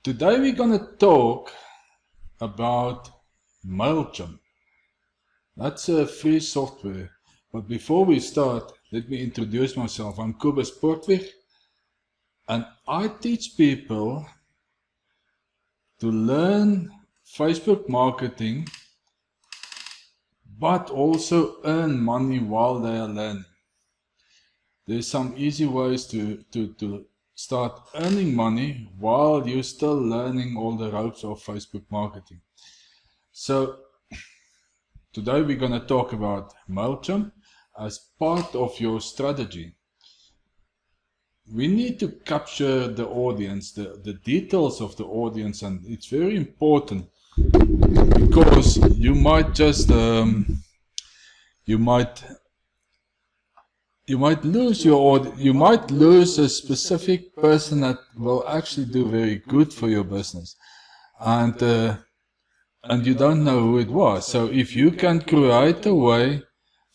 Today we're going to talk about MailChimp. That's a free software. But before we start, let me introduce myself. I'm Kobus Portweg, and I teach people to learn Facebook marketing, but also earn money while they are learning. There's some easy ways to start earning money while you're still learning all the ropes of Facebook marketing. So today we're going to talk about MailChimp as part of your strategy. We need to capture the audience, the details of the audience, and it's very important because you might just you might lose a specific person that will actually do very good for your business, and you don't know who it was. So if you can create a way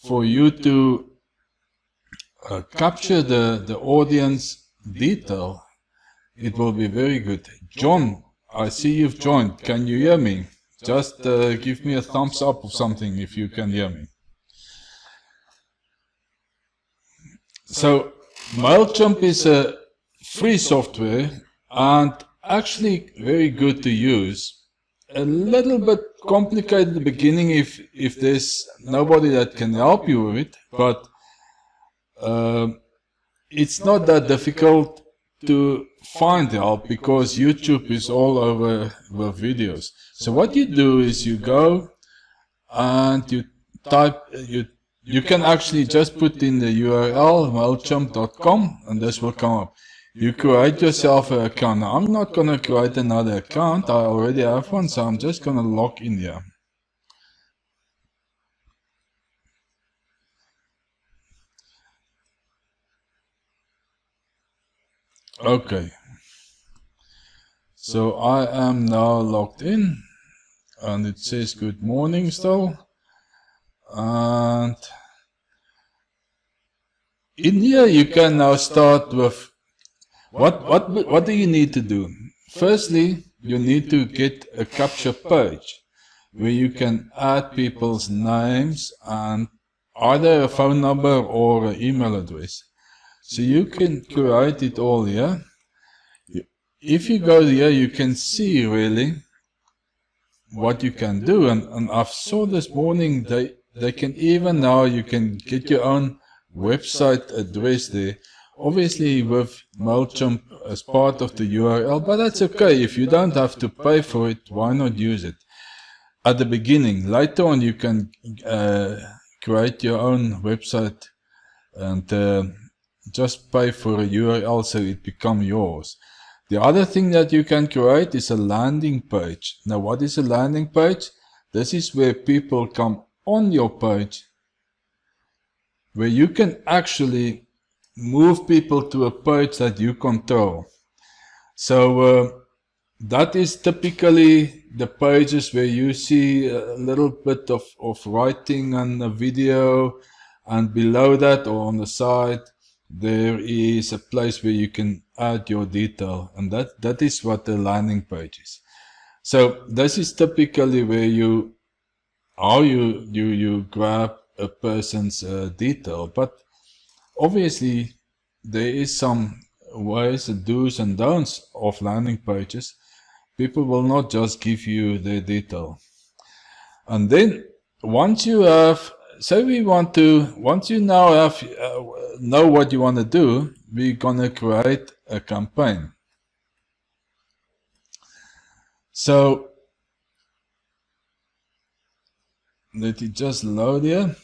for you to capture the audience detail, it will be very good. John, I see you've joined. Can you hear me? Just give me a thumbs up or something if you can hear me. So MailChimp is a free software and actually very good to use. A little bit complicated at the beginning if there's nobody that can help you with it, but it's not that difficult to find help because YouTube is all over with videos. So what you do is you go and you type, you can actually just put in the URL mailchimp.com and this will come up. You create yourself an account. Now, I'm not going to create another account. I already have one, so I'm just going to log in here. Okay. So I am now logged in and it says good morning still. And in here you can now start with what do you need to do? Firstly, you need to get a capture page where you can add people's names and either a phone number or an email address. So you can create it all here. If you go here, you can see really what you can do. And I saw this morning they can even now you can get your own website address there. Obviously with MailChimp as part of the URL, but that's okay. If you don't have to pay for it, why not use it? At the beginning, later on you can create your own website and just pay for a URL so it becomes yours. The other thing that you can create is a landing page. Now what is a landing page? This is where people come on your page, where you can actually move people to a page that you control. So that is typically the pages where you see a little bit of writing and a video, and below that or on the side there is a place where you can add your detail, and that is what the landing page is. So this is typically where you grab a person's detail, but obviously there is some ways, do's and don'ts of landing pages. People will not just give you their detail. And then once you have, say once you now have know what you want to do, we're gonna create a campaign. So let it just load here.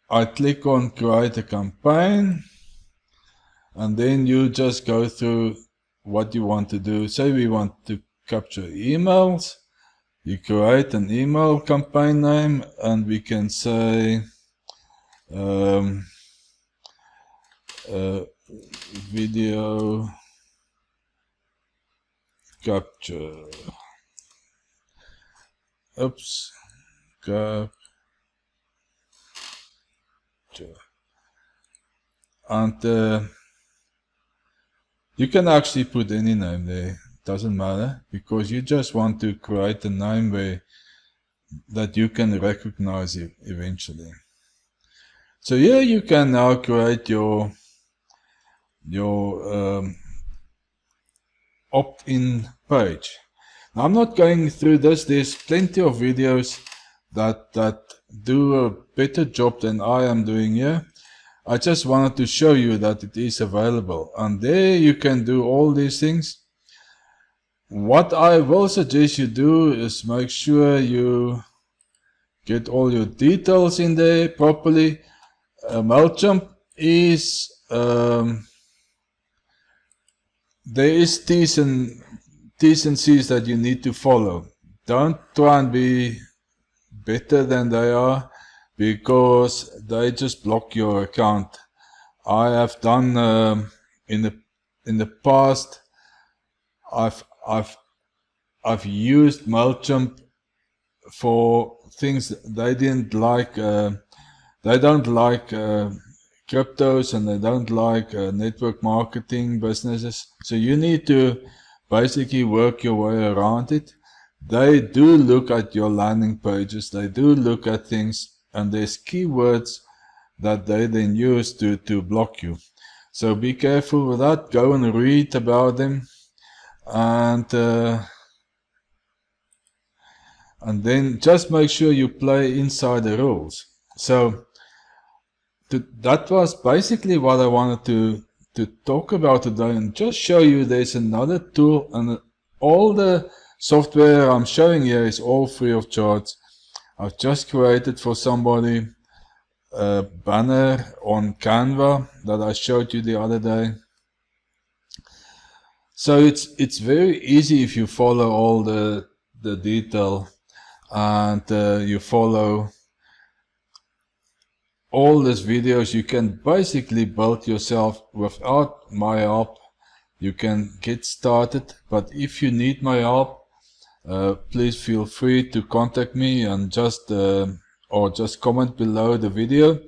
I click on create a campaign, and then you just go through what you want to do. Say we want to capture emails. You create an email campaign name, and we can say video capture. Oops. Capture culture. And you can actually put any name there, doesn't matter, because you just want to create a name where that you can recognize it eventually. So here you can now create your opt-in page. Now, I'm not going through this. There's plenty of videos that do a better job than I am doing here. I just wanted to show you that it is available, and there you can do all these things. What I will suggest you do is make sure you get all your details in there properly. MailChimp is there is T's and C's that you need to follow. Don't try and be better than they are, because they just block your account. I have done in the past. I've used MailChimp for things they didn't like. They don't like cryptos, and they don't like network marketing businesses. So you need to basically work your way around it. They do look at your landing pages, they do look at things, and there's keywords that they then use to block you. So be careful with that. Go and read about them, and then just make sure you play inside the rules. So that was basically what I wanted to talk about today, and just show you there's another tool, and all the software I'm showing here is all free of charge. I've just created for somebody a banner on Canva that I showed you the other day. So it's very easy if you follow all the detail, and you follow all these videos. You can basically build yourself without my help. You can get started, but if you need my help, please feel free to contact me, and just comment below the video.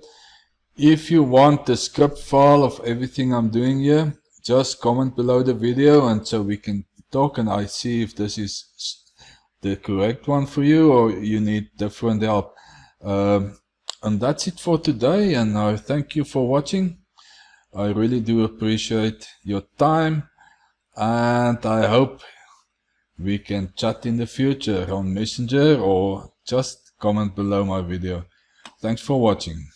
If you want the script file of everything I'm doing here, just comment below the video, and so we can talk, and I see if this is the correct one for you, or you need different help. And that's it for today, and I thank you for watching. I really do appreciate your time, and I hope we can chat in the future on Messenger, or just comment below my video. Thanks for watching.